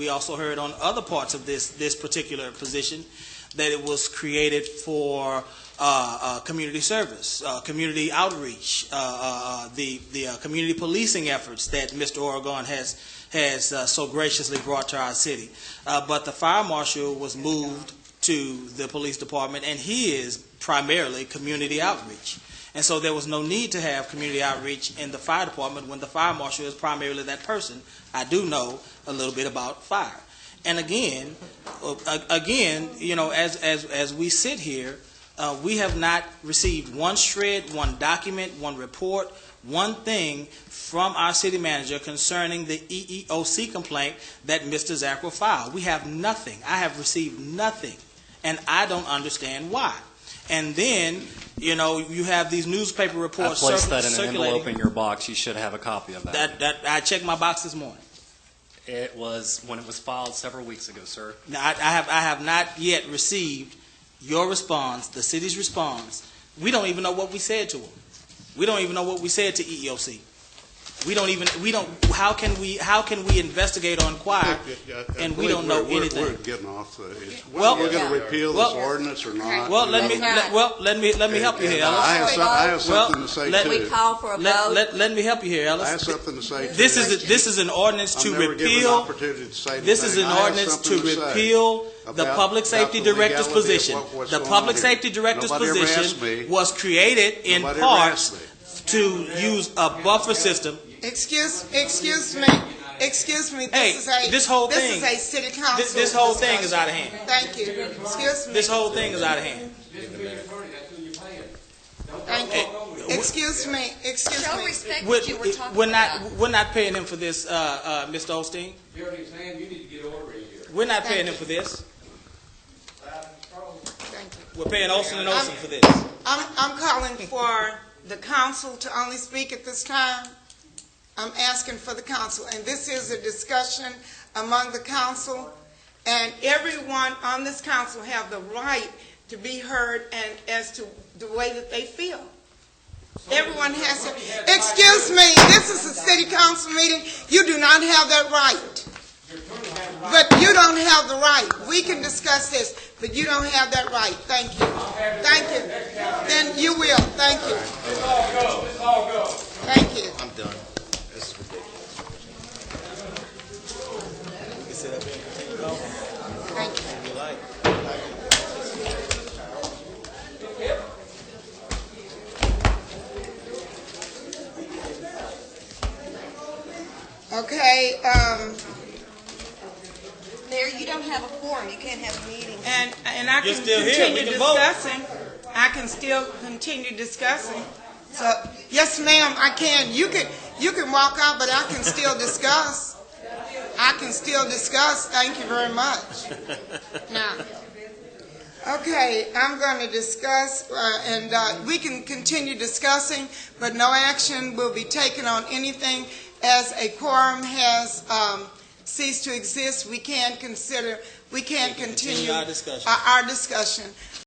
We also heard on other parts of this particular position that it was created for community service, community outreach, the community policing efforts that Mr. Oregon has so graciously brought to our city. But the fire marshal was moved to the police department, and he is primarily community outreach. And so there was no need to have community outreach in the fire department when the fire marshal is primarily that person. I do know a little bit about fire. And again, you know, as we sit here, we have not received one shred, one document, one report, one thing from our city manager concerning the EEOC complaint that Mr. Zachary filed. We have nothing. I have received nothing, and I don't understand why. And then, you know, you have these newspaper reports I placed that in an circulating. envelope in your box. You should have a copy of that. I checked my box this morning. It was when it was filed several weeks ago, sir. Now, I have not yet received your response, the city's response. We don't even know what we said to them. We don't even know what we said to EEOC. How can we investigate or inquire and we don't know anything? We're getting off the. Well, we're going to repeal this ordinance or not? Well, let me help you here, Ellis. I have something to say too. We call for a vote. Let me help you here, Ellis. I have something to say too. This is an ordinance to repeal. This is an ordinance to repeal the public safety director's position. The public safety director's position was created in part to use a buffer system. Excuse me. Hey, this whole thing. This is a city council. This whole thing is out of hand. Thank you. Excuse me. This whole thing is out of hand. Thank you. Excuse me. Show respect that you were talking about. We're not paying him for this, Mr. Osteen. We're not paying him for this. Thank you. We're paying Olsen and Olsen for this. I'm calling for the council to only speak at this time. I'm asking for the council, and this is a discussion among the council, and everyone on this council have the right to be heard and as to the way that they feel. Everyone has to. Excuse me, this is a city council meeting. You do not have that right. But you don't have the right. We can discuss this, but you don't have that right. Thank you. Thank you. Then you will. Thank you. Let's all go. Thank you. I'm done. This is ridiculous. Thank you. Okay, Mayor, you don't have a quorum. You can't have a meeting. and I You're can still here. continue We can vote. discussing. I can still continue discussing. So, yes, ma'am, I can. You can walk out, but I can still discuss. I can still discuss. Thank you very much. Now, okay, I'm going to discuss, and we can continue discussing, but no action will be taken on anything as a quorum has ceased to exist. We can't continue our discussion. our discussion.